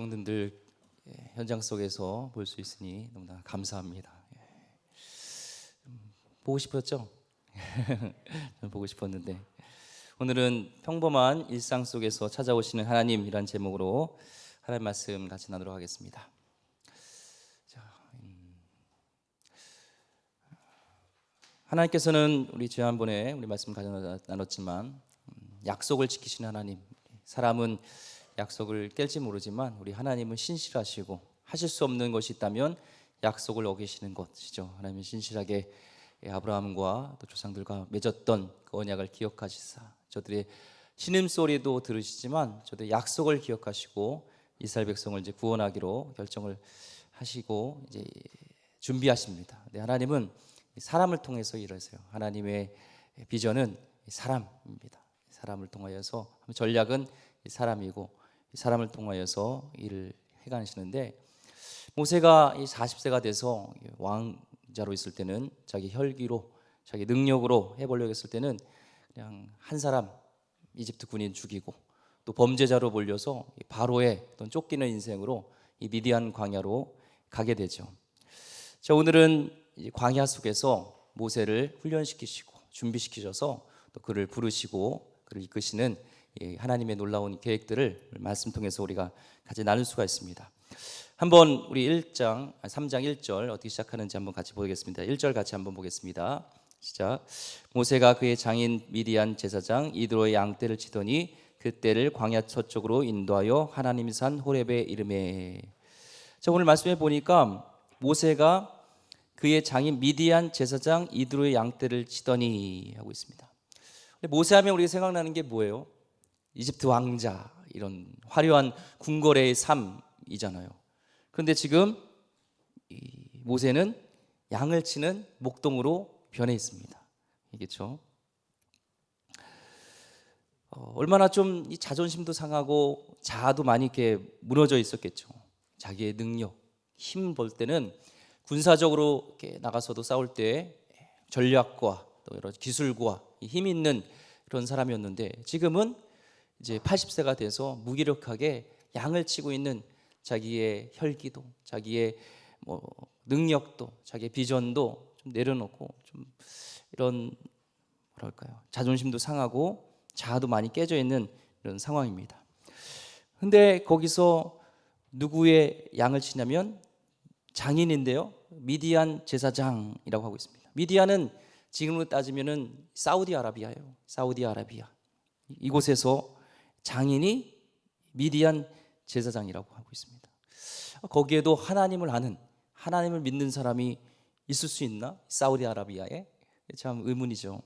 성도들 현장 속에서 볼 수 있으니 너무나 감사합니다. 보고 싶었죠? 저는 보고 싶었는데 오늘은 평범한 일상 속에서 찾아오시는 하나님이란 제목으로 하나님 말씀 같이 나누도록 하겠습니다. 하나님께서는 우리 지난번에 우리 말씀 가져 나눴지만 약속을 지키시는 하나님, 사람은 약속을 깰지 모르지만 우리 하나님은 신실하시고 하실 수 없는 것이 있다면 약속을 어기시는 것이죠. 하나님은 신실하게 아브라함과 또 조상들과 맺었던 그 언약을 기억하시사 저들의 신음소리도 들으시지만 저들의 약속을 기억하시고 이스라엘 백성을 이제 구원하기로 결정을 하시고 이제 준비하십니다. 네, 하나님은 사람을 통해서 일하세요. 하나님의 비전은 사람입니다. 사람을 통하여서 전략은 사람이고 사람을 통하여서 일을 해가시는데 모세가 40세가 돼서 왕자로 있을 때는 자기 혈기로 자기 능력으로 해보려고 했을 때는 그냥 한 사람 이집트 군인 죽이고 또 범죄자로 몰려서 바로의 어떤 쫓기는 인생으로 이 미디안 광야로 가게 되죠. 자, 오늘은 광야 속에서 모세를 훈련시키시고 준비시키셔서 또 그를 부르시고 그를 이끄시는 하나님의 놀라운 계획들을 말씀 통해서 우리가 같이 나눌 수가 있습니다. 한번 우리 3장 1절 어떻게 시작하는지 한번 같이 보겠습니다. 1절 같이 한번 보겠습니다. 시작. 모세가 그의 장인 미디안 제사장 이드로의 양떼를 치더니 그 떼를 광야 서쪽으로 인도하여 하나님이 산 호렙에 이르매. 자, 오늘 말씀해 보니까 모세가 그의 장인 미디안 제사장 이드로의 양떼를 치더니 하고 있습니다. 모세하면 우리가 생각나는 게 뭐예요? 이집트 왕자, 이런 화려한 궁궐의 삶이잖아요. 그런데 지금 모세는 양을 치는 목동으로 변해 있습니다. 이겠죠? 얼마나 좀 이 자존심도 상하고 자아도 많이 이렇게 무너져 있었겠죠. 자기의 능력, 힘 볼 때는 군사적으로 이렇게 나가서도 싸울 때 전략과 또 여러 기술과 힘 있는 그런 사람이었는데 지금은 이제 80세가 돼서 무기력하게 양을 치고 있는 자기의 혈기도 자기의 능력도 자기의 비전도 좀 내려놓고 좀 이런 뭐랄까요, 자존심도 상하고 자아도 많이 깨져 있는 이런 상황입니다. 근데 거기서 누구의 양을 치냐면 장인인데요, 미디안 제사장이라고 하고 있습니다. 미디안은 지금으로 따지면은 사우디아라비아예요. 사우디아라비아 이곳에서 장인이 미디안 제사장이라고 하고 있습니다. 거기에도 하나님을 아는, 하나님을 믿는 사람이 있을 수 있나? 사우디아라비아에 참 의문이죠.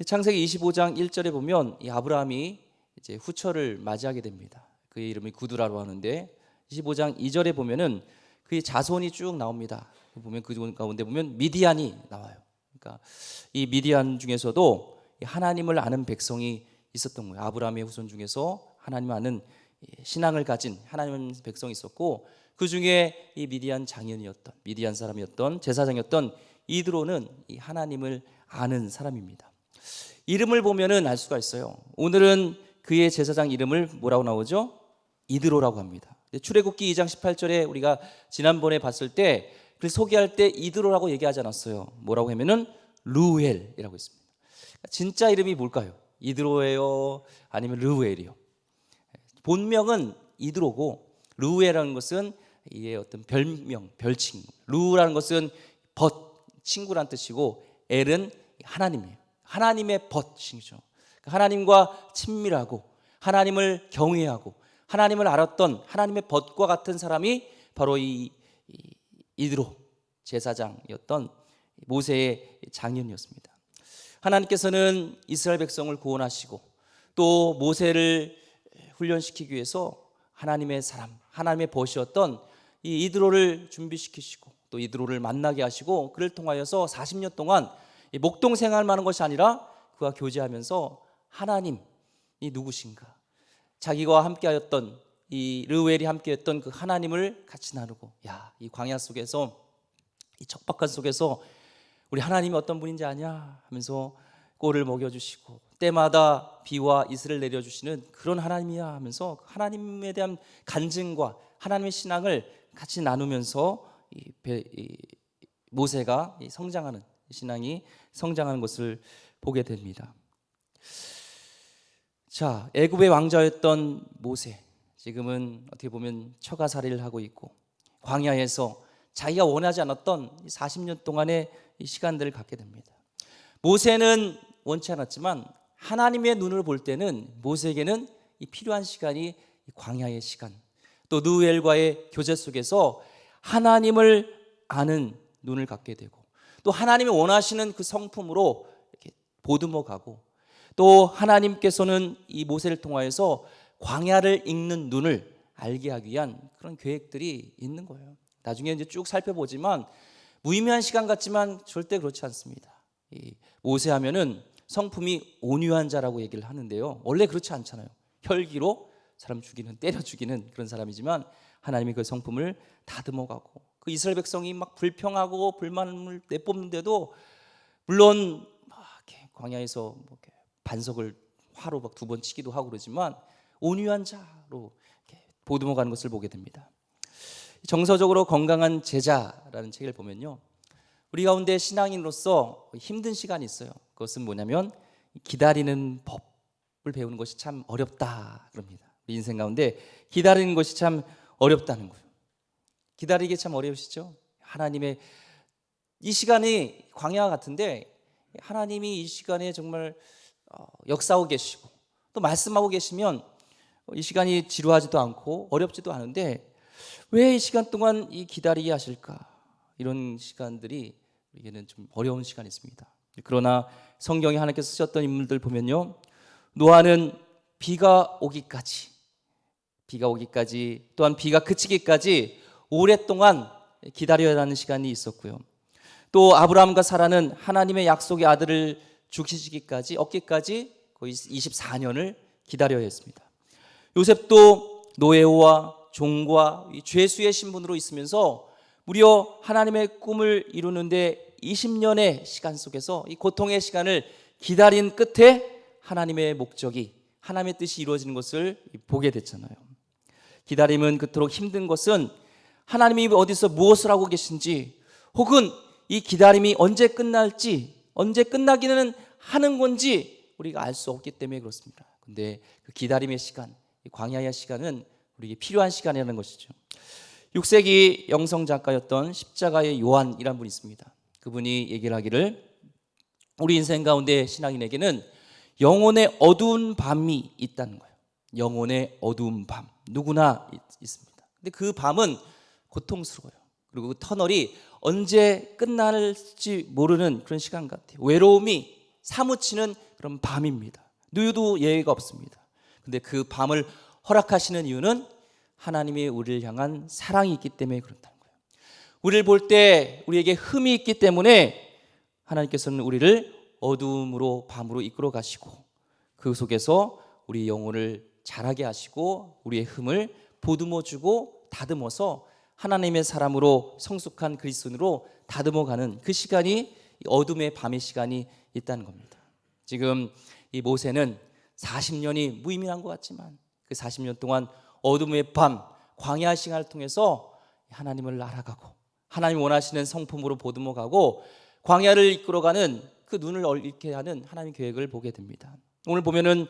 창세기 25장 1절에 보면 이 아브라함이 이제 후처를 맞이하게 됩니다. 그의 이름이 구두라고 하는데 25장 2절에 보면은 그의 자손이 쭉 나옵니다. 보면 그 가운데 보면 미디안이 나와요. 그러니까 이 미디안 중에서도 하나님을 아는 백성이 있었던 거예요. 아브라함의 후손 중에서 하나님을 아는 신앙을 가진 하나님 백성이 있었고 그 중에 이 미디안 장인이었던 미디안 사람이었던 제사장이었던 이드로는 이 하나님을 아는 사람입니다. 이름을 보면은 알 수가 있어요. 오늘은 그의 제사장 이름을 뭐라고 나오죠? 이드로라고 합니다. 출애굽기 2장 18절에 우리가 지난번에 봤을 때 그를 소개할 때 이드로라고 얘기하지 않았어요. 뭐라고 하면은 르우엘이라고 했습니다. 진짜 이름이 뭘까요? 이드로예요? 아니면 르우엘이요? 본명은 이드로고 르우엘이라는 것은 이게 어떤 별명, 별칭. 르우라는 것은 벗, 친구란 뜻이고 엘은 하나님이에요. 하나님의 벗이죠. 하나님과 친밀하고 하나님을 경외하고 하나님을 알았던 하나님의 벗과 같은 사람이 바로 이 이드로 제사장이었던 모세의 장인이었습니다. 하나님께서는 이스라엘 백성을 구원하시고 또 모세를 훈련시키기 위해서 하나님의 사람, 하나님의 벗이었던 이 이드로를 준비시키시고 또 이드로를 만나게 하시고 그를 통하여서 40년 동안 목동 생활만 하는 것이 아니라 그와 교제하면서 하나님이 누구신가, 자기와 함께하였던 이 르우엘이 함께했던 그 하나님을 같이 나누고, 이 광야 속에서 이 척박한 속에서 우리 하나님이 어떤 분인지 아냐 하면서 꼴을 먹여주시고 때마다 비와 이슬을 내려주시는 그런 하나님이야 하면서 하나님에 대한 간증과 하나님의 신앙을 같이 나누면서 모세가 성장하는 신앙이 성장하는 것을 보게 됩니다. 자, 애굽의 왕자였던 모세, 지금은 어떻게 보면 처가살이를 하고 있고 광야에서 자기가 원하지 않았던 40년 동안의 이 시간들을 갖게 됩니다. 모세는 원치 않았지만 하나님의 눈을 볼 때는 모세에게는 이 필요한 시간이 광야의 시간, 또 누엘과의 교제 속에서 하나님을 아는 눈을 갖게 되고 또 하나님이 원하시는 그 성품으로 이렇게 보듬어 가고 또 하나님께서는 이 모세를 통하여서 광야를 읽는 눈을 알게 하기 위한 그런 계획들이 있는 거예요. 나중에 이제 쭉 살펴보지만 무의미한 시간 같지만 절대 그렇지 않습니다. 이 모세하면은 성품이 온유한 자라고 얘기를 하는데요. 원래 그렇지 않잖아요. 혈기로 사람 죽이는, 때려 죽이는 그런 사람이지만 하나님이 그 성품을 다듬어가고 그 이스라엘 백성이 막 불평하고 불만을 내뿜는데도 물론 막 이렇게 광야에서 뭐 이렇게 반석을 화로 막 2번 치기도 하고 그러지만 온유한 자로 이렇게 보듬어가는 것을 보게 됩니다. 정서적으로 건강한 제자라는 책을 보면요, 우리 가운데 신앙인으로서 힘든 시간이 있어요. 그것은 뭐냐면 기다리는 법을 배우는 것이 참 어렵다 그럽니다. 우리 인생 가운데 기다리는 것이 참 어렵다는 거예요. 기다리기 참 어려우시죠? 하나님의 이 시간이 광야와 같은데 하나님이 이 시간에 정말 역사하고 계시고 또 말씀하고 계시면 이 시간이 지루하지도 않고 어렵지도 않은데 왜 이 시간 동안 이 기다리게 하실까? 이런 시간들이 우리에게는 좀 어려운 시간이 있습니다. 그러나 성경에 하나님께서 쓰셨던 인물들 보면요, 노아는 비가 오기까지 또한 비가 그치기까지 오랫동안 기다려야 하는 시간이 있었고요. 또 아브라함과 사라는 하나님의 약속의 아들을 죽이시기까지 얻기까지 거의 24년을 기다려야 했습니다. 요셉도 노예와 종과 죄수의 신분으로 있으면서 무려 하나님의 꿈을 이루는데 20년의 시간 속에서 이 고통의 시간을 기다린 끝에 하나님의 목적이, 하나님의 뜻이 이루어지는 것을 보게 됐잖아요. 기다림은 그토록 힘든 것은 하나님이 어디서 무엇을 하고 계신지 혹은 이 기다림이 언제 끝날지, 언제 끝나기는 하는 건지 우리가 알 수 없기 때문에 그렇습니다. 근데 그 기다림의 시간, 광야의 시간은 우리에게 필요한 시간이라는 것이죠. 6세기 영성 작가였던 십자가의 요한이라는 분이 있습니다. 그분이 얘기를 하기를 우리 인생 가운데 신앙인에게는 영혼의 어두운 밤이 있다는 거예요. 영혼의 어두운 밤, 누구나 있습니다. 근데 그 밤은 고통스러워요. 그리고 그 터널이 언제 끝날지 모르는 그런 시간 같아요. 외로움이 사무치는 그런 밤입니다. 누구도 예외가 없습니다. 근데 그 밤을 허락하시는 이유는 하나님이 우리를 향한 사랑이 있기 때문에 그렇다는 거예요. 우리를 볼 때 우리에게 흠이 있기 때문에 하나님께서는 우리를 어두움으로 밤으로 이끌어 가시고 그 속에서 우리 영혼을 자라게 하시고 우리의 흠을 보듬어 주고 다듬어서 하나님의 사람으로 성숙한 그리스도인으로 다듬어가는 그 시간이 어둠의 밤의 시간이 있다는 겁니다. 지금 이 모세는 40년이 무의미한 것 같지만 그 40년 동안 어둠의 밤, 광야 시간을 통해서 하나님을 알아가고 하나님 원하시는 성품으로 보듬어가고 광야를 이끌어가는 그 눈을 잃게 하는 하나님의 계획을 보게 됩니다. 오늘 보면은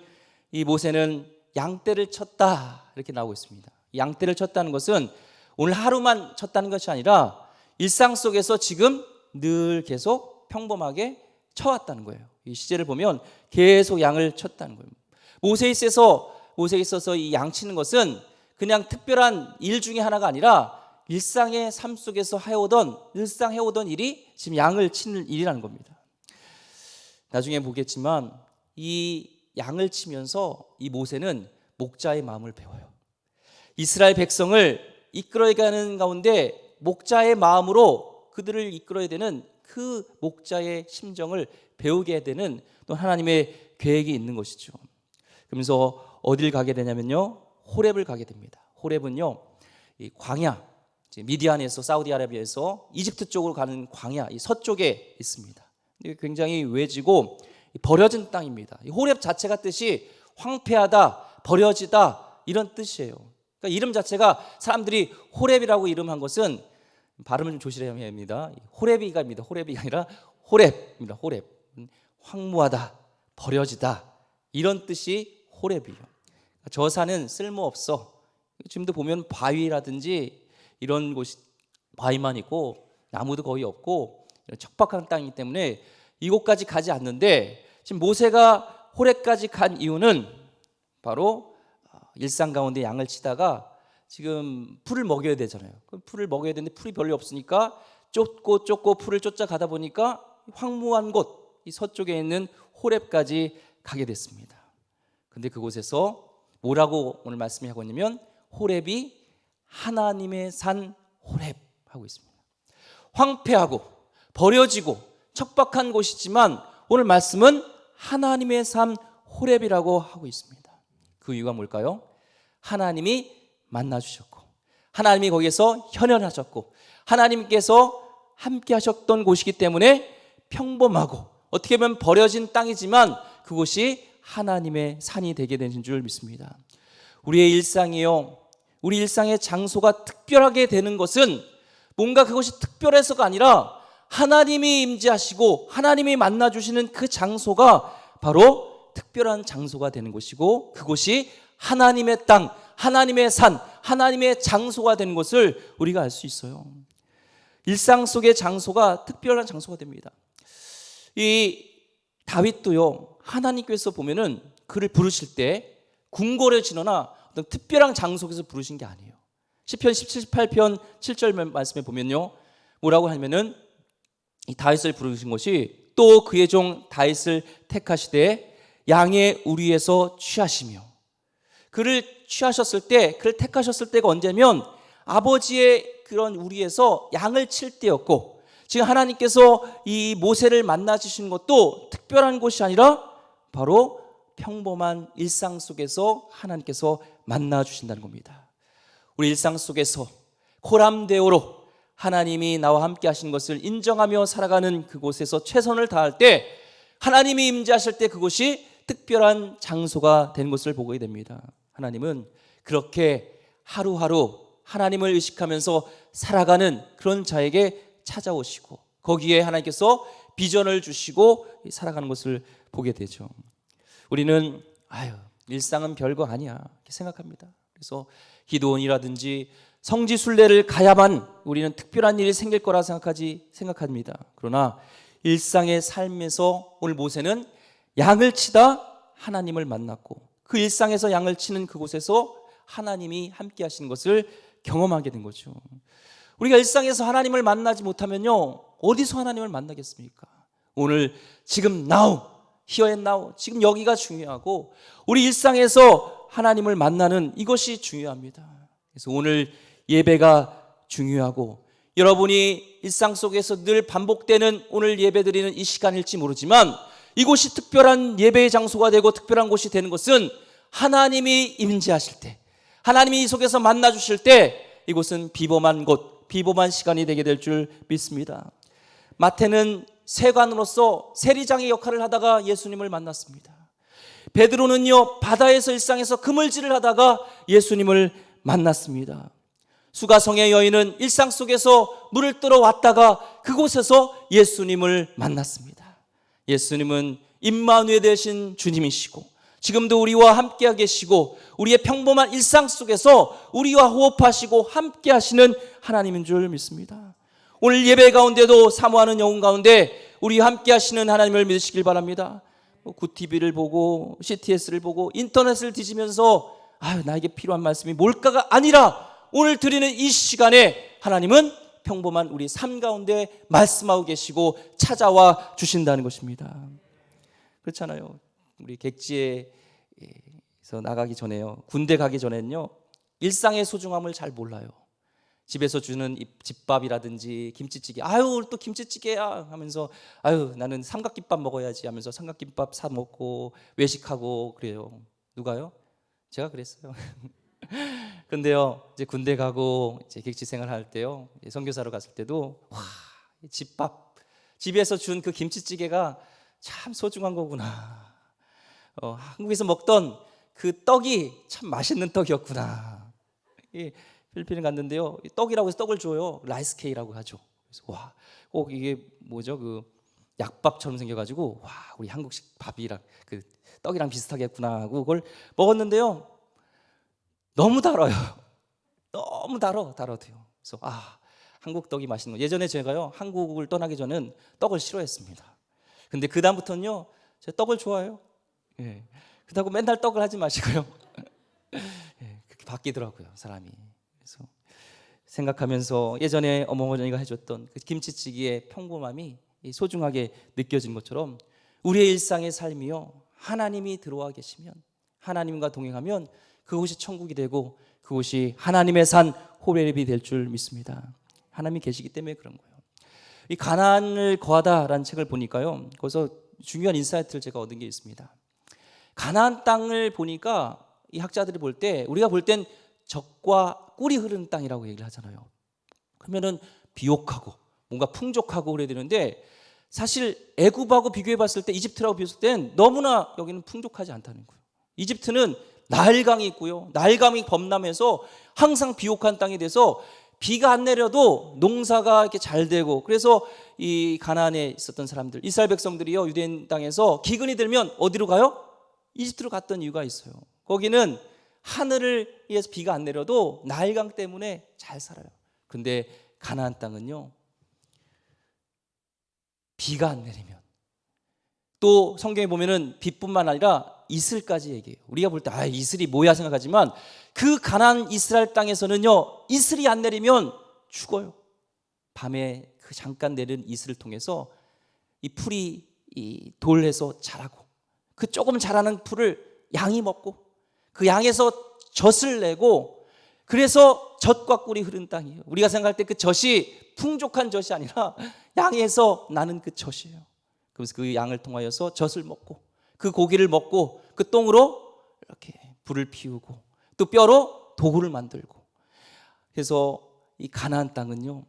이 모세는 양떼를 쳤다 이렇게 나오고 있습니다. 양떼를 쳤다는 것은 오늘 하루만 쳤다는 것이 아니라 일상 속에서 지금 늘 계속 평범하게 쳐왔다는 거예요. 이 시제를 보면 계속 양을 쳤다는 거예요. 모세에 있어서 이 양 치는 것은 그냥 특별한 일 중에 하나가 아니라 일상의 삶 속에서 일상 해오던 일이 지금 양을 치는 일이라는 겁니다. 나중에 보겠지만 이 양을 치면서 이 모세는 목자의 마음을 배워요. 이스라엘 백성을 이끌어가는 가운데 목자의 마음으로 그들을 이끌어야 되는 그 목자의 심정을 배우게 되는 또 하나님의 계획이 있는 것이죠. 그러면서 어딜 가게 되냐면요, 호렙을 가게 됩니다. 호렙은요, 이 광야, 미디안에서 사우디아라비아에서 이집트 쪽으로 가는 광야, 이 서쪽에 있습니다. 굉장히 외지고 버려진 땅입니다. 호렙 자체가 뜻이 황폐하다, 버려지다 이런 뜻이에요. 그러니까 이름 자체가 사람들이 호렙이라고 이름한 것은 발음을 좀 조심해야 합니다. 호렙이가입니다. 호렙이가 아니라 호렙입니다. 호렙. 황무하다, 버려지다 이런 뜻이 호렙이에요. 저 산은 쓸모없어. 지금도 보면 바위라든지 이런 곳이 바위만 있고 나무도 거의 없고 척박한 땅이기 때문에 이곳까지 가지 않는데, 지금 모세가 호렙까지 간 이유는 바로 일상 가운데 양을 치다가 지금 풀을 먹여야 되잖아요. 풀을 먹여야 되는데 풀이 별로 없으니까 쫓고 풀을 쫓아가다 보니까 황무한 곳, 이 서쪽에 있는 호렙까지 가게 됐습니다. 근데 그곳에서 뭐라고 오늘 말씀이 하고 있냐면 호렙이 하나님의 산 호렙 하고 있습니다. 황폐하고 버려지고 척박한 곳이지만 오늘 말씀은 하나님의 산 호렙이라고 하고 있습니다. 그 이유가 뭘까요? 하나님이 만나주셨고 하나님이 거기에서 현현하셨고 하나님께서 함께 하셨던 곳이기 때문에 평범하고 어떻게 보면 버려진 땅이지만 그곳이 하나님의 산이 되게 되는 줄 믿습니다. 우리의 일상이요, 우리 일상의 장소가 특별하게 되는 것은 뭔가 그것이 특별해서가 아니라 하나님이 임재하시고 하나님이 만나주시는 그 장소가 바로 특별한 장소가 되는 것이고 그곳이 하나님의 땅, 하나님의 산, 하나님의 장소가 되는 것을 우리가 알 수 있어요. 일상 속의 장소가 특별한 장소가 됩니다. 이 다윗도요, 하나님께서 보면은 그를 부르실 때 궁궐에 지너나 어떤 특별한 장소에서 부르신 게 아니에요. 시편 18편 7절 말씀에 보면요, 뭐라고 하면은 이 다윗을 부르신 것이 또 그의 종 다윗을 택하시되 양의 우리에서 취하시며, 그를 취하셨을 때, 그를 택하셨을 때가 언제면 아버지의 그런 우리에서 양을 칠 때였고, 지금 하나님께서 이 모세를 만나 주신 것도 특별한 곳이 아니라 바로 평범한 일상 속에서 하나님께서 만나 주신다는 겁니다. 우리 일상 속에서 코람데오로 하나님이 나와 함께 하신 것을 인정하며 살아가는 그곳에서 최선을 다할 때 하나님이 임재하실 때 그곳이 특별한 장소가 된 것을 보게 됩니다. 하나님은 그렇게 하루하루 하나님을 의식하면서 살아가는 그런 자에게 찾아오시고 거기에 하나님께서 비전을 주시고 살아가는 것을 보게 되죠. 우리는 일상은 별거 아니야 이렇게 생각합니다. 그래서 기도원이라든지 성지 순례를 가야만 우리는 특별한 일이 생길 거라 생각합니다. 그러나 일상의 삶에서 오늘 모세는 양을 치다 하나님을 만났고 그 일상에서 양을 치는 그곳에서 하나님이 함께 하시는 것을 경험하게 된 거죠. 우리가 일상에서 하나님을 만나지 못하면요, 어디서 하나님을 만나겠습니까? 오늘 지금 now, here and now, 지금 여기가 중요하고 우리 일상에서 하나님을 만나는 이것이 중요합니다. 그래서 오늘 예배가 중요하고 여러분이 일상 속에서 늘 반복되는 오늘 예배드리는 이 시간일지 모르지만 이곳이 특별한 예배의 장소가 되고 특별한 곳이 되는 것은 하나님이 임재하실 때, 하나님이 이 속에서 만나 주실 때 이곳은 비범한 곳, 비범한 시간이 되게 될 줄 믿습니다. 마태는 세관으로서 세리장의 역할을 하다가 예수님을 만났습니다. 베드로는요, 바다에서 일상에서 그물질을 하다가 예수님을 만났습니다. 수가성의 여인은 일상 속에서 물을 뜨러 왔다가 그곳에서 예수님을 만났습니다. 예수님은 임마누엘 되신 주님이시고 지금도 우리와 함께 계시고 우리의 평범한 일상 속에서 우리와 호흡하시고 함께 하시는 하나님인 줄 믿습니다. 오늘 예배 가운데도 사모하는 영혼 가운데 우리와 함께 하시는 하나님을 믿으시길 바랍니다. 굿TV를 보고 CTS를 보고 인터넷을 뒤지면서 나에게 필요한 말씀이 뭘까가 아니라 오늘 드리는 이 시간에 하나님은 평범한 우리 삶 가운데 말씀하고 계시고 찾아와 주신다는 것입니다. 그렇잖아요. 우리 객지에서 나가기 전에요, 군대 가기 전에는요, 일상의 소중함을 잘 몰라요. 집에서 주는 집밥이라든지 김치찌개, 오늘 또 김치찌개야 하면서 나는 삼각김밥 먹어야지 하면서 삼각김밥 사 먹고 외식하고 그래요. 누가요? 제가 그랬어요. 근데요, 이제 군대 가고 이제 객지 생활할 때요, 선교사로 갔을 때도 집밥, 집에서 준 그 김치찌개가 참 소중한 거구나. 한국에서 먹던 그 떡이 참 맛있는 떡이었구나. 필리핀에 갔는데요, 떡이라고 해서 떡을 줘요. 라이스 케이라고 하죠. 그래서 와, 꼭 이게 뭐죠? 그 약밥처럼 생겨가지고 와, 우리 한국식 밥이랑 그 떡이랑 비슷하겠구나 하고 그걸 먹었는데요, 너무 달아요. 너무 달아도요. 그래서 한국 떡이 맛있는 거. 예전에 제가요, 한국을 떠나기 전엔 떡을 싫어했습니다. 근데 그 다음부터는요, 제가 떡을 좋아해요. 예. 그렇다고 맨날 떡을 하지 마시고요. 예, 그렇게 바뀌더라고요, 사람이. 그래서 생각하면서 예전에 어머니가 해줬던 그 김치찌개의 평범함이 소중하게 느껴진 것처럼 우리의 일상의 삶이요, 하나님이 들어와 계시면, 하나님과 동행하면 그곳이 천국이 되고 그곳이 하나님의 산 호렙이 될 줄 믿습니다. 하나님이 계시기 때문에 그런 거예요. 이 가나안을 거하다라는 책을 보니까요, 거기서 중요한 인사이트를 제가 얻은 게 있습니다. 가나안 땅을 보니까 이 학자들이 볼 때, 우리가 볼 땐 젖과 꿀이 흐르는 땅이라고 얘기를 하잖아요. 그러면은 비옥하고 뭔가 풍족하고 그래야 되는데, 사실 애굽하고 비교해 봤을 때, 이집트라고 비교했을 땐 너무나 여기는 풍족하지 않다는 거예요. 이집트는 나일강이 있고요, 나일강이 범람해서 항상 비옥한 땅이 돼서 비가 안 내려도 농사가 이렇게 잘 되고, 그래서 이 가나안에 있었던 사람들, 이스라엘 백성들이요, 유대인 땅에서 기근이 들면 어디로 가요? 이집트로 갔던 이유가 있어요. 거기는 하늘을 위해서 비가 안 내려도 나일강 때문에 잘 살아요. 근데 가나안 땅은요, 비가 안 내리면, 또 성경에 보면은 비뿐만 아니라 이슬까지 얘기해요. 우리가 볼 때 이슬이 뭐야 생각하지만, 그 가나안 이스라엘 땅에서는요, 이슬이 안 내리면 죽어요. 밤에 그 잠깐 내리는 이슬을 통해서 이 풀이 이 돌에서 자라고, 그 조금 자라는 풀을 양이 먹고, 그 양에서 젖을 내고, 그래서 젖과 꿀이 흐른 땅이에요. 우리가 생각할 때 그 젖이 풍족한 젖이 아니라 양에서 나는 그 젖이에요. 그래서 그 양을 통하여서 젖을 먹고, 그 고기를 먹고, 그 똥으로 이렇게 불을 피우고, 또 뼈로 도구를 만들고. 그래서 이 가나안 땅은요,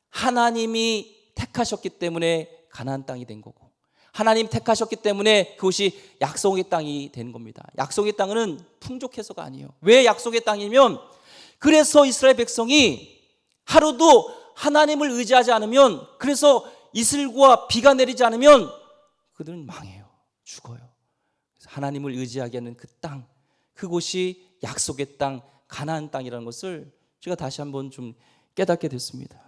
하나님이 택하셨기 때문에 가나안 땅이 된 거고, 하나님 택하셨기 때문에 그것이 약속의 땅이 된 겁니다. 약속의 땅은 풍족해서가 아니에요. 왜 약속의 땅이면, 그래서 이스라엘 백성이 하루도 하나님을 의지하지 않으면, 그래서 이슬과 비가 내리지 않으면 그들은 망해요. 죽어요. 그래서 하나님을 의지하게 하는 그 땅, 그곳이 약속의 땅, 가나안 땅이라는 것을 제가 다시 한번 좀 깨닫게 됐습니다.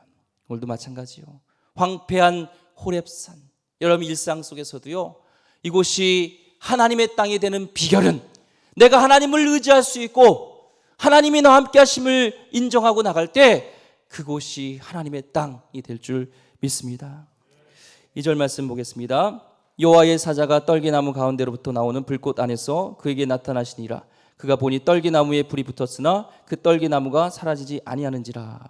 오늘도 마찬가지요. 황폐한 호렙산, 여러분 일상 속에서도요, 이곳이 하나님의 땅이 되는 비결은 내가 하나님을 의지할 수 있고 하나님이 나와 함께 하심을 인정하고 나갈 때 그곳이 하나님의 땅이 될 줄 믿습니다. 2절 말씀 보겠습니다. 여호와의 사자가 떨기나무 가운데로부터 나오는 불꽃 안에서 그에게 나타나시니라. 그가 보니 떨기나무에 불이 붙었으나 그 떨기나무가 사라지지 아니하는지라.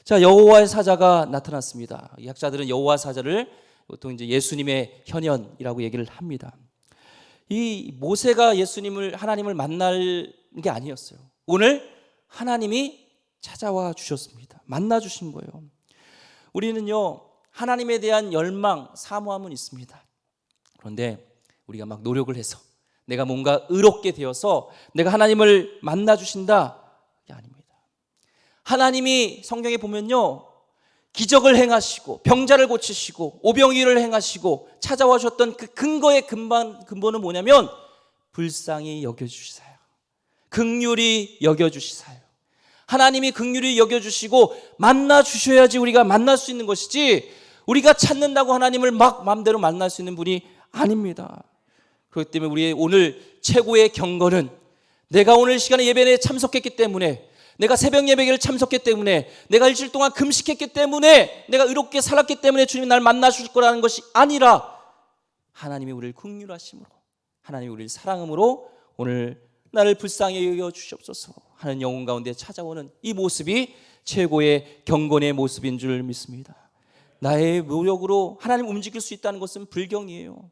자, 여호와의 사자가 나타났습니다. 이 학자들은 여호와 사자를 보통 이제 예수님의 현현이라고 얘기를 합니다. 이 모세가 하나님을 만날 게 아니었어요. 오늘 하나님이 찾아와 주셨습니다. 만나 주신 거예요. 우리는요, 하나님에 대한 열망, 사모함은 있습니다. 그런데 우리가 막 노력을 해서 내가 뭔가 의롭게 되어서 내가 하나님을 만나 주신다, 그게 아닙니다. 하나님이 성경에 보면요, 기적을 행하시고 병자를 고치시고 오병이를 행하시고 찾아와 주셨던 그 근거의 근본은 뭐냐면 불쌍히 여겨주시사요, 긍휼히 여겨주시사요. 하나님이 긍휼히 여겨주시고 만나 주셔야지 우리가 만날 수 있는 것이지, 우리가 찾는다고 하나님을 막 마음대로 만날 수 있는 분이 아닙니다. 그렇기 때문에 우리의 오늘 최고의 경건은, 내가 오늘 시간에 예배에 참석했기 때문에, 내가 새벽 예배를 참석했기 때문에, 내가 일주일 동안 금식했기 때문에, 내가 의롭게 살았기 때문에 주님이 날 만나 주실 거라는 것이 아니라, 하나님이 우리를 긍휼하심으로, 하나님이 우리를 사랑함으로 오늘 나를 불쌍히 여겨 주시옵소서 하는 영혼 가운데 찾아오는 이 모습이 최고의 경건의 모습인 줄 믿습니다. 나의 노력으로 하나님 움직일 수 있다는 것은 불경이에요.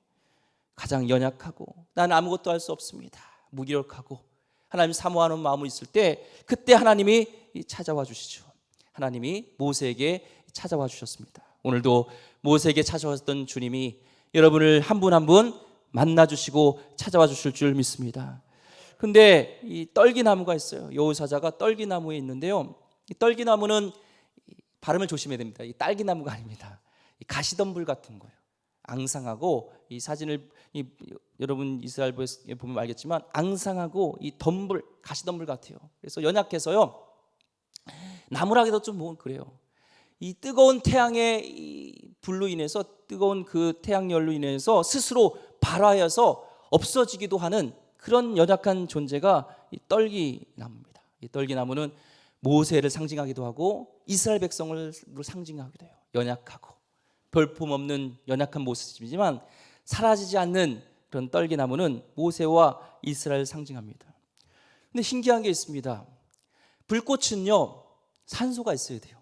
가장 연약하고 나는 아무것도 할 수 없습니다, 무기력하고 하나님 사모하는 마음이 있을 때, 그때 하나님이 찾아와 주시죠. 하나님이 모세에게 찾아와 주셨습니다. 오늘도 모세에게 찾아왔던 주님이 여러분을 한 분 한 분 만나주시고 찾아와 주실 줄 믿습니다. 그런데 이 떨기나무가 있어요. 여호사자가 떨기나무에 있는데요, 이 떨기나무는 발음을 조심해야 됩니다. 이 딸기나무가 아닙니다. 이 가시덤불 같은 거예요. 앙상하고, 이 사진을 여러분 이스라엘보에 보면 알겠지만 앙상하고 이 덤불, 가시덤불 같아요. 그래서 연약해서요, 나무라기도 좀 뭐 그래요. 이 뜨거운 태양의 이 불로 인해서, 뜨거운 그 태양열로 인해서 스스로 발화해서 없어지기도 하는 그런 연약한 존재가 이 떨기나무입니다. 이 떨기나무는 모세를 상징하기도 하고 이스라엘 백성을 상징하기도 해요. 연약하고 볼품없는 연약한 모습이지만 사라지지 않는 그런 떨기나무는 모세와 이스라엘을 상징합니다. 근데 신기한 게 있습니다. 불꽃은요, 산소가 있어야 돼요.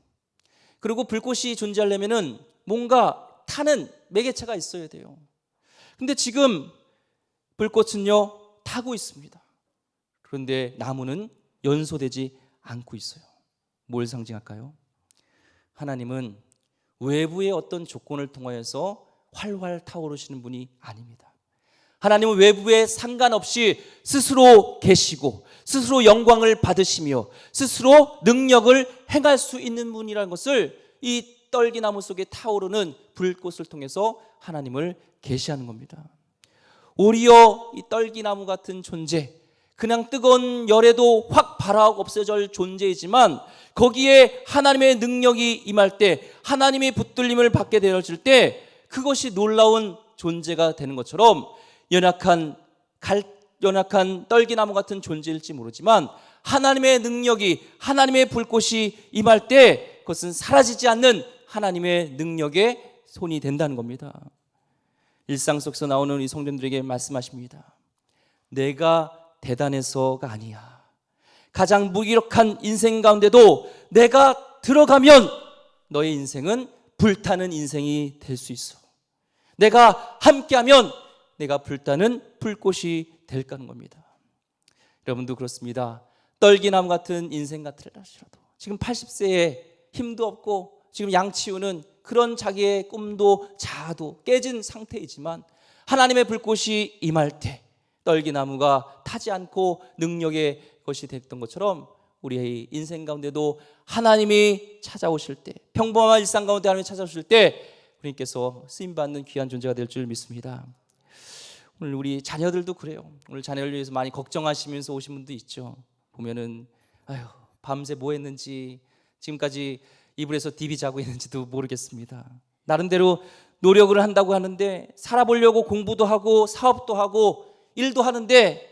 그리고 불꽃이 존재하려면은 뭔가 타는 매개체가 있어야 돼요. 근데 지금 불꽃은요, 타고 있습니다. 그런데 나무는 연소되지 않고 있어요. 뭘 상징할까요? 하나님은 외부의 어떤 조건을 통하여서 활활 타오르시는 분이 아닙니다. 하나님은 외부에 상관없이 스스로 계시고 스스로 영광을 받으시며 스스로 능력을 행할 수 있는 분이라는 것을 이 떨기나무 속에 타오르는 불꽃을 통해서 하나님을 계시하는 겁니다. 오히려 이 떨기나무 같은 존재, 그냥 뜨거운 열에도 확 발아하고 없어질 존재이지만 거기에 하나님의 능력이 임할 때, 하나님의 붙들림을 받게 되어질 때 그것이 놀라운 존재가 되는 것처럼 연약한 떨기나무 같은 존재일지 모르지만 하나님의 능력이, 하나님의 불꽃이 임할 때 그것은 사라지지 않는 하나님의 능력의 손이 된다는 겁니다. 일상 속에서 나오는 이 성도들에게 말씀하십니다. 내가 대단해서가 아니야. 가장 무기력한 인생 가운데도 내가 들어가면 너의 인생은 불타는 인생이 될 수 있어. 내가 함께하면 내가 불타는 불꽃이 될까는 겁니다. 여러분도 그렇습니다. 떨기나무 같은 인생 같으라도 지금 80세에 힘도 없고 지금 양치우는 그런 자기의 꿈도 자아도 깨진 상태이지만 하나님의 불꽃이 임할 때 떨기나무가 타지 않고 능력의 것이 됐던 것처럼 우리의 인생 가운데도 하나님이 찾아오실 때, 평범한 일상 가운데 하나님이 찾아오실 때 우리께서 쓰임받는 귀한 존재가 될 줄 믿습니다. 오늘 우리 자녀들도 그래요. 오늘 자녀를 위해서 많이 걱정하시면서 오신 분도 있죠. 보면은 아유, 밤새 뭐 했는지, 지금까지 이불에서 디비 자고 있는지도 모르겠습니다. 나름대로 노력을 한다고 하는데, 살아보려고 공부도 하고 사업도 하고 일도 하는데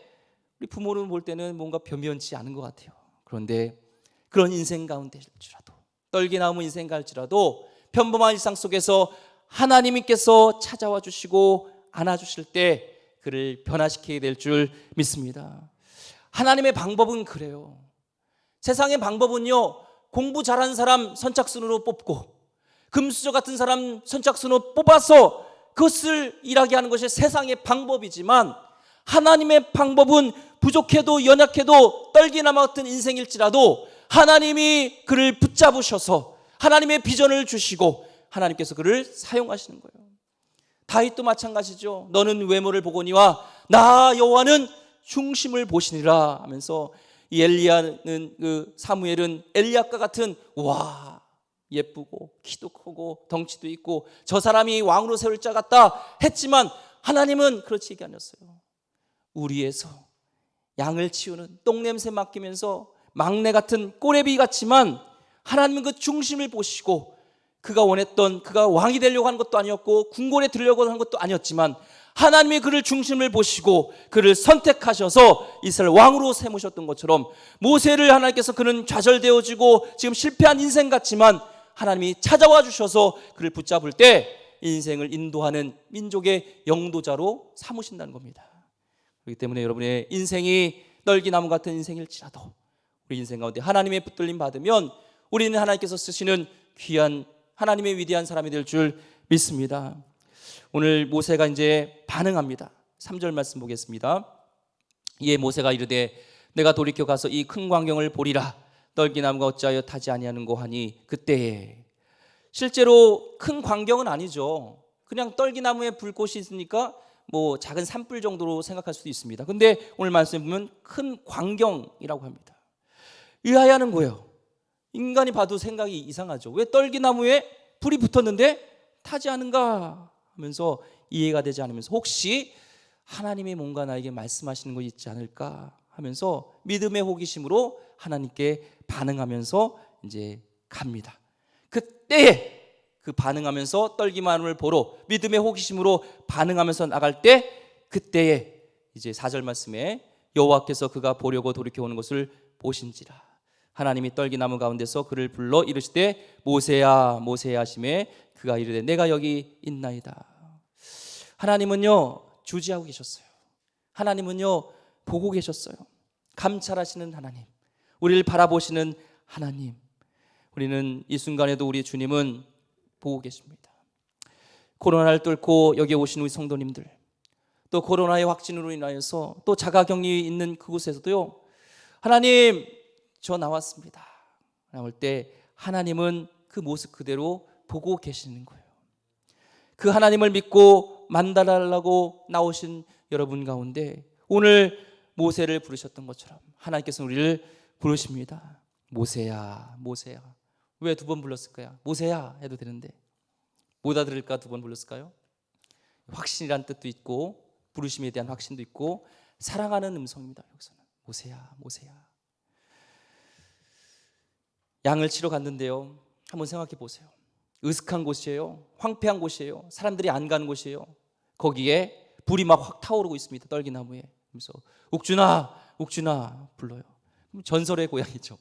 우리 부모는 볼 때는 뭔가 변변치 않은 것 같아요. 그런데 그런 인생 가운데일지라도, 떨기나무 인생 갈지라도 평범한 일상 속에서 하나님께서 찾아와 주시고 안아주실 때 그를 변화시키게 될 줄 믿습니다. 하나님의 방법은 그래요. 세상의 방법은요, 공부 잘하는 사람 선착순으로 뽑고 금수저 같은 사람 선착순으로 뽑아서 그것을 일하게 하는 것이 세상의 방법이지만 하나님의 방법은 부족해도 연약해도 떨기나무 같은 인생일지라도 하나님이 그를 붙잡으셔서 하나님의 비전을 주시고 하나님께서 그를 사용하시는 거예요. 다윗도 마찬가지죠. 너는 외모를 보거니와 나 여호와는 중심을 보시니라 하면서 이 엘리야는, 그 사무엘은 엘리야과 같은, 와 예쁘고 키도 크고 덩치도 있고 저 사람이 왕으로 세울 자 같다 했지만 하나님은 그렇지 않았어요. 우리에서 양을 치우는 똥냄새 맡기면서 막내 같은 꼬레비 같지만 하나님은 그 중심을 보시고 그가 원했던, 그가 왕이 되려고 하는 것도 아니었고 궁궐에 들려고 하는 것도 아니었지만 하나님이 그를 중심을 보시고 그를 선택하셔서 이스라엘 왕으로 세우셨던 것처럼 모세를 하나님께서, 그는 좌절되어지고 지금 실패한 인생 같지만 하나님이 찾아와 주셔서 그를 붙잡을 때 인생을 인도하는 민족의 영도자로 삼으신다는 겁니다. 그렇기 때문에 여러분의 인생이 떨기나무 같은 인생일지라도 우리 인생 가운데 하나님의 붙들림 받으면 우리는 하나님께서 쓰시는 귀한 하나님의 위대한 사람이 될 줄 믿습니다. 오늘 모세가 이제 반응합니다. 3절 말씀 보겠습니다. 이에 모세가 이르되 내가 돌이켜 가서 이 큰 광경을 보리라. 떨기나무가 어찌하여 타지 아니하는고 하니, 그때에 실제로 큰 광경은 아니죠. 그냥 떨기나무에 불꽃이 있으니까 뭐 작은 산불 정도로 생각할 수도 있습니다. 근데 오늘 말씀에 보면 큰 광경이라고 합니다. 의아해하는 거예요. 인간이 봐도 생각이 이상하죠. 왜 떨기나무에 불이 붙었는데 타지 않은가 하면서 이해가 되지 않으면서 혹시 하나님이 뭔가 나에게 말씀하시는 거 있지 않을까 하면서 믿음의 호기심으로 하나님께 반응하면서 이제 갑니다. 그때에 그 반응하면서 떨기나무를 보러 믿음의 호기심으로 반응하면서 나갈 때 그때에 이제 4절 말씀에 여호와께서 그가 보려고 돌이켜 오는 것을 보신지라 하나님이 떨기나무 가운데서 그를 불러 이르시되 모세야 모세야 하시매 그가 이르되 내가 여기 있나이다. 하나님은요 주지하고 계셨어요. 하나님은요 보고 계셨어요. 감찰하시는 하나님, 우리를 바라보시는 하나님. 우리는 이 순간에도 우리 주님은 보고 계십니다. 코로나를 뚫고 여기 오신 우리 성도님들, 또 코로나의 확진으로 인하여서 또 자가격리 있는 그곳에서도요 하나님 저 나왔습니다 나올 때 하나님은 그 모습 그대로 보고 계시는 거예요. 그 하나님을 믿고 만나달라고 나오신 여러분 가운데 오늘 모세를 부르셨던 것처럼 하나님께서 우리를 부르십니다. 모세야 모세야. 왜 2번 불렀을까요? 모세야 해도 되는데 못 알아들을까 2번 불렀을까요? 확신이란 뜻도 있고 부르심에 대한 확신도 있고 사랑하는 음성입니다. 여기서는 모세야 모세야. 양을 치러 갔는데요 한번 생각해 보세요. 으슥한 곳이에요. 황폐한 곳이에요. 사람들이 안 가는 곳이에요. 거기에 불이 막 확 타오르고 있습니다. 떨기나무에. 그래서 욱준아 욱준아 불러요. 전설의 고향이죠.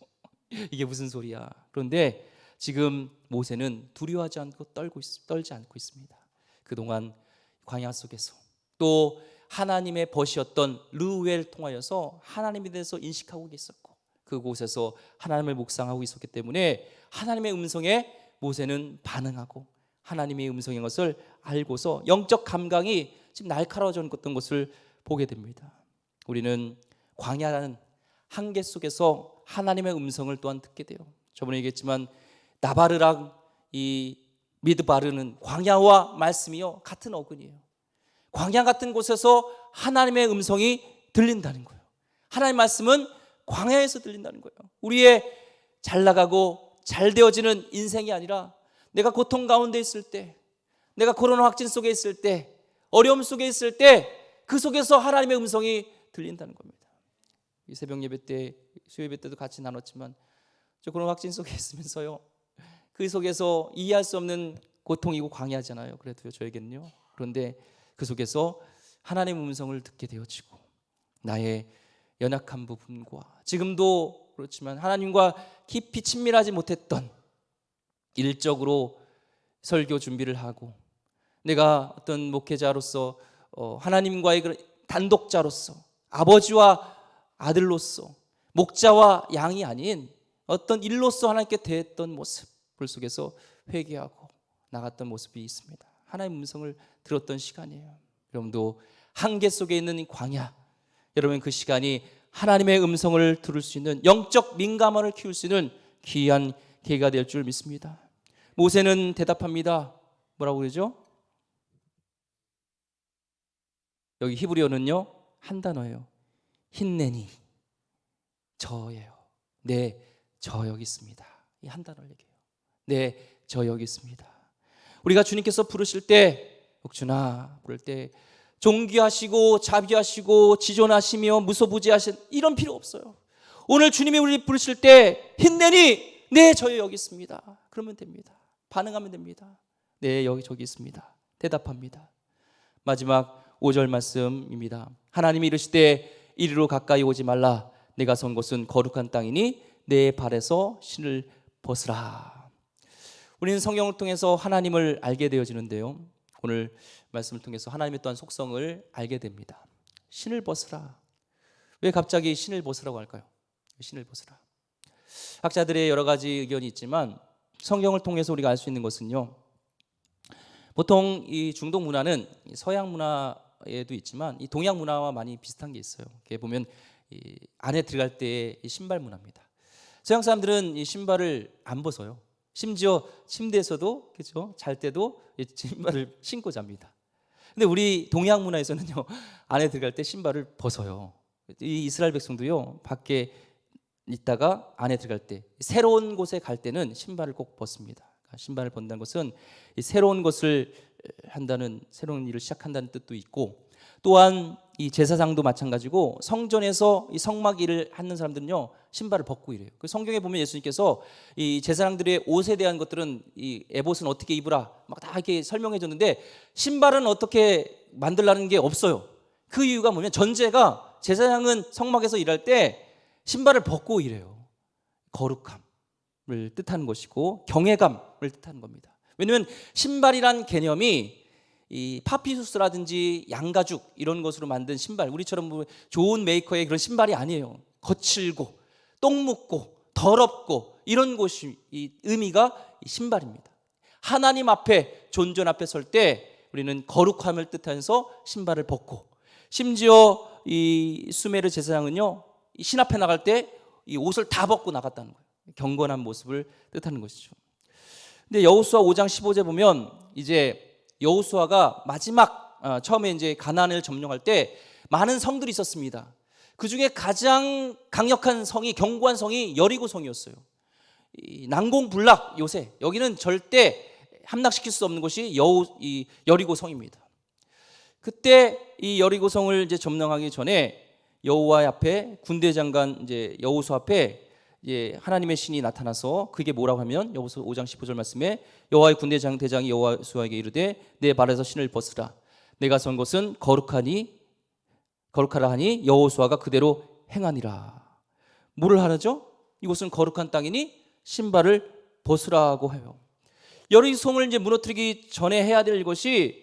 이게 무슨 소리야. 그런데 지금 모세는 두려워하지 않고 떨지 않고 있습니다. 그동안 광야 속에서 또 하나님의 벗이었던 르우엘을 통하여서 하나님에 대해서 인식하고 있었고 그곳에서 하나님을 묵상하고 있었기 때문에 하나님의 음성에 모세는 반응하고 하나님의 음성인 것을 알고서 영적 감각이 지금 날카로워졌던 것을 보게 됩니다. 우리는 광야라는 한계 속에서 하나님의 음성을 또한 듣게 돼요. 저번에 얘기했지만 나바르랑 이 미드바르는 광야와 말씀이요 같은 어근이에요. 광야 같은 곳에서 하나님의 음성이 들린다는 거예요. 하나님의 말씀은 광야에서 들린다는 거예요. 우리의 잘 나가고 잘 되어지는 인생이 아니라 내가 고통 가운데 있을 때, 내가 코로나 확진 속에 있을 때, 어려움 속에 있을 때 그 속에서 하나님의 음성이 들린다는 겁니다. 이 새벽 예배 때, 수요예배 때도 같이 나눴지만 저 코로나 확진 속에 있으면서요 그 속에서 이해할 수 없는 고통이고 광야잖아요. 그래도요 저에게는요. 그런데 그 속에서 하나님의 음성을 듣게 되어지고 나의 연약한 부분과 지금도 그렇지만 하나님과 깊이 친밀하지 못했던 일적으로 설교 준비를 하고 내가 어떤 목회자로서 하나님과의 단독자로서 아버지와 아들로서 목자와 양이 아닌 어떤 일로서 하나님께 대했던 모습을 속에서 회개하고 나갔던 모습이 있습니다. 하나님의 음성을 들었던 시간이에요. 여러분도 한계 속에 있는 광야, 여러분 그 시간이 하나님의 음성을 들을 수 있는 영적 민감함을 키울 수 있는 귀한 계기가 될 줄 믿습니다. 모세는 대답합니다. 뭐라고 그러죠? 여기 히브리어는요 한 단어예요. 힌내니 저예요. 네, 저 여기 있습니다. 이 한 단어를 얘기해요. 네, 저 여기 있습니다. 우리가 주님께서 부르실 때, 옥주나 부를 때 존귀하시고 자비하시고 지존하시며 무소부지하신 이런 필요 없어요. 오늘 주님이 우리 부르실 때 힌내니 네, 저 여기 있습니다. 그러면 됩니다. 반응하면 됩니다. 네, 여기 저기 있습니다. 대답합니다. 마지막 5절 말씀입니다. 하나님이 이르시되 이리로 가까이 오지 말라. 내가 선 곳은 거룩한 땅이니 내 발에서 신을 벗으라. 우리는 성경을 통해서 하나님을 알게 되어지는데요, 오늘 말씀을 통해서 하나님의 또한 속성을 알게 됩니다. 신을 벗으라. 왜 갑자기 신을 벗으라고 할까요? 신을 벗으라. 학자들의 여러 가지 의견이 있지만 성경을 통해서 우리가 알 수 있는 것은요, 보통 이 중동 문화는 서양 문화에도 있지만 이 동양 문화와 많이 비슷한 게 있어요. 이렇게 보면 이 안에 들어갈 때의 이 신발 문화입니다. 서양 사람들은 이 신발을 안 벗어요. 심지어 침대에서도 그죠? 잘 때도 이 신발을 신고 잡니다. 근데 우리 동양 문화에서는요, 안에 들어갈 때 신발을 벗어요. 이 이스라엘 백성도요, 밖에 있다가 안에 들어갈 때, 새로운 곳에 갈 때는 신발을 꼭 벗습니다. 신발을 벗는다는 것은 이 새로운 것을 한다는, 새로운 일을 시작한다는 뜻도 있고, 또한 이 제사장도 마찬가지고 성전에서 이 성막 일을 하는 사람들은요, 신발을 벗고 일해요. 그 성경에 보면 예수님께서 이 제사장들의 옷에 대한 것들은, 이 에봇은 어떻게 입으라 막 다 이렇게 설명해 줬는데 신발은 어떻게 만들라는 게 없어요. 그 이유가 뭐냐면, 전제가 제사장은 성막에서 일할 때 신발을 벗고 일해요. 거룩함을 뜻하는 것이고 경외감을 뜻하는 겁니다. 왜냐하면 신발이란 개념이 이 파피루스라든지 양가죽 이런 것으로 만든 신발, 우리처럼 좋은 메이커의 그런 신발이 아니에요. 거칠고 똥 묻고 더럽고 이런 것이 이 의미가 신발입니다. 하나님 앞에, 존전 앞에 설 때 우리는 거룩함을 뜻하면서 신발을 벗고, 심지어 이 수메르 제사장은요, 신 앞에 나갈 때 이 옷을 다 벗고 나갔다는 거예요. 경건한 모습을 뜻하는 것이죠. 근데 여호수아 5장 15절 보면, 이제 여호수아가 마지막 처음에 이제 가나안을 점령할 때 많은 성들이 있었습니다. 그 중에 가장 강력한 성이, 견고한 성이 여리고 성이었어요. 난공불락 요새, 여기는 절대 함락시킬 수 없는 곳이 이 여리고 성입니다. 그때 이 여리고 성을 이제 점령하기 전에 여호와 앞에, 군대 장관 이제 여호수아 앞에 이제 하나님의 신이 나타나서, 그게 뭐라고 하면 여호수아 5장 15절 말씀에 여호와의 군대 대장이 여호수아에게 이르되 내 발에서 신을 벗으라. 내가 선 것은 거룩하라 하니 여호수아가 그대로 행하니라. 뭐를 하라죠? 이곳은 거룩한 땅이니 신발을 벗으라고 해요. 여리고성을 이제 무너뜨리기 전에 해야 될 것이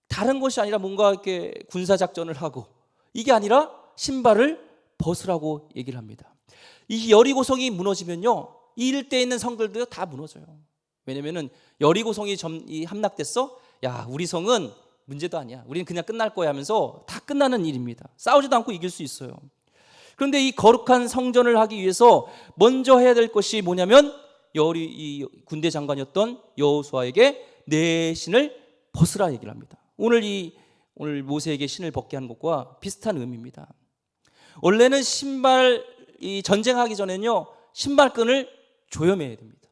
다른 것이 아니라 뭔가 이렇게 군사 작전을 하고, 이게 아니라 신발을 벗으라고 얘기를 합니다. 이 여리고성이 무너지면요, 이 일대에 있는 성들도 다 무너져요. 왜냐면은 여리고성이 함락됐어? 야, 우리 성은 문제도 아니야, 우리는 그냥 끝날 거야 하면서 다 끝나는 일입니다. 싸우지도 않고 이길 수 있어요. 그런데 이 거룩한 성전을 하기 위해서 먼저 해야 될 것이 뭐냐면, 이 군대 장관이었던 여호수아에게 내 신을 벗으라 얘기를 합니다. 오늘 모세에게 신을 벗게 하는 것과 비슷한 의미입니다. 원래는 이 전쟁하기 전에는요, 신발끈을 조여매야 됩니다.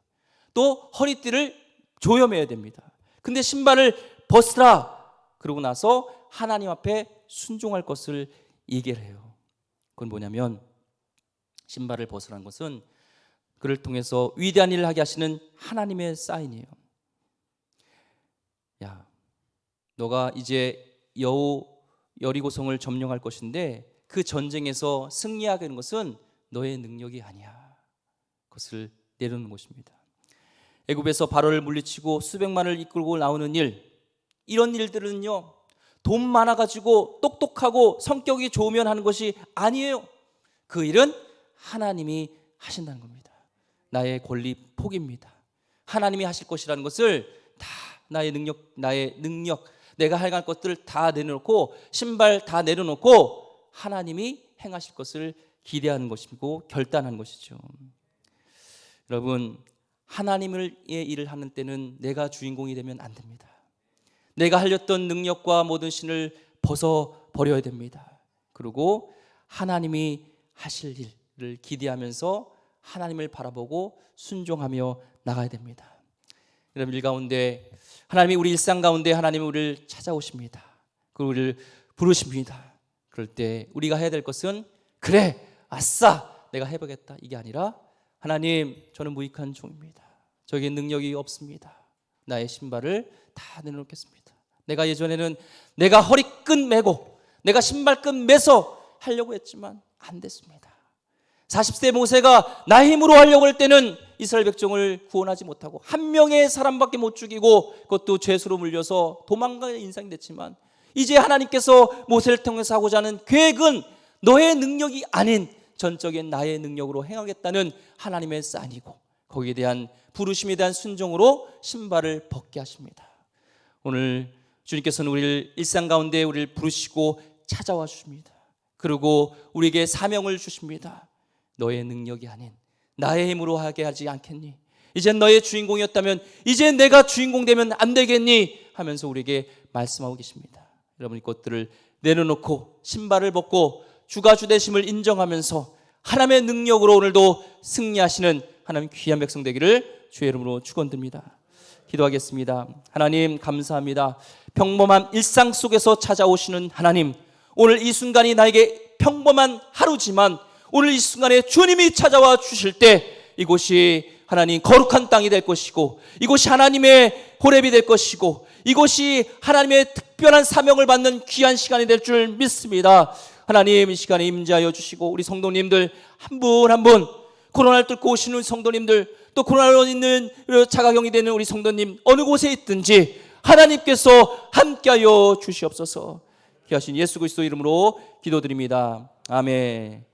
또 허리띠를 조여매야 됩니다. 근데 신발을 벗으라 그러고 나서 하나님 앞에 순종할 것을 얘기를 해요. 그건 뭐냐면, 신발을 벗으라는 것은 그를 통해서 위대한 일을 하게 하시는 하나님의 사인이에요. 야, 너가 이제 여리고성을 점령할 것인데 그 전쟁에서 승리하게 하는 것은 너의 능력이 아니야. 그것을 내려놓는 것입니다. 애굽에서 바로를 물리치고 수백만을 이끌고 나오는 일, 이런 일들은요, 돈 많아가지고 똑똑하고 성격이 좋으면 하는 것이 아니에요. 그 일은 하나님이 하신다는 겁니다. 나의 권리 포기입니다. 하나님이 하실 것이라는 것을 다 나의 능력, 내가 할 것들을 다 내려놓고, 신발 다 내려놓고 하나님이 행하실 것을 기대하는 것이고 결단하는 것이죠. 여러분, 하나님의 일을 하는 때는 내가 주인공이 되면 안 됩니다. 내가 하려던 능력과 모든 신을 벗어버려야 됩니다. 그리고 하나님이 하실 일을 기대하면서 하나님을 바라보고 순종하며 나가야 됩니다. 여러분, 일 가운데 하나님이 우리 일상 가운데 하나님이 우리를 찾아오십니다. 그리고 우리를 부르십니다. 그럴 때 우리가 해야 될 것은, 그래, 아싸, 내가 해보겠다, 이게 아니라, 하나님, 저는 무익한 종입니다. 저에게 능력이 없습니다. 나의 신발을 다 내놓겠습니다. 내가 예전에는 내가 허리끈 매고 내가 신발끈 매서 하려고 했지만 안 됐습니다. 40세 모세가 나의 힘으로 하려고 할 때는 이스라엘 백성을 구원하지 못하고 한 명의 사람밖에 못 죽이고, 그것도 죄수로 물려서 도망가는 인생이 됐지만, 이제 하나님께서 모세를 통해서 하고자 하는 계획은 너의 능력이 아닌 전적인 나의 능력으로 행하겠다는 하나님의 사인이고, 거기에 대한 부르심에 대한 순종으로 신발을 벗게 하십니다. 오늘 주님께서는 우리를 일상 가운데 우리를 부르시고 찾아와 주십니다. 그리고 우리에게 사명을 주십니다. 너의 능력이 아닌 나의 힘으로 하게 하지 않겠니? 이젠 너의 주인공이었다면 이제 내가 주인공 되면 안 되겠니? 하면서 우리에게 말씀하고 계십니다. 여러분, 이것들을 내려놓고 신발을 벗고 주가 주 되심을 인정하면서 하나님의 능력으로 오늘도 승리하시는 하나님 귀한 백성 되기를 주의 이름으로 축원드립니다. 기도하겠습니다. 하나님 감사합니다. 평범한 일상 속에서 찾아오시는 하나님, 오늘 이 순간이 나에게 평범한 하루지만 오늘 이 순간에 주님이 찾아와 주실 때 이곳이 하나님 거룩한 땅이 될 것이고, 이곳이 하나님의 호렙이 될 것이고, 이곳이 하나님의 특별한 사명을 받는 귀한 시간이 될 줄 믿습니다. 하나님, 이 시간에 임재하여 주시고 우리 성도님들 한 분 한 분, 코로나를 뚫고 오시는 성도님들, 또 코로나로 있는 자가격리 되는 우리 성도님, 어느 곳에 있든지 하나님께서 함께하여 주시옵소서. 귀하신 예수 그리스도 이름으로 기도드립니다. 아멘.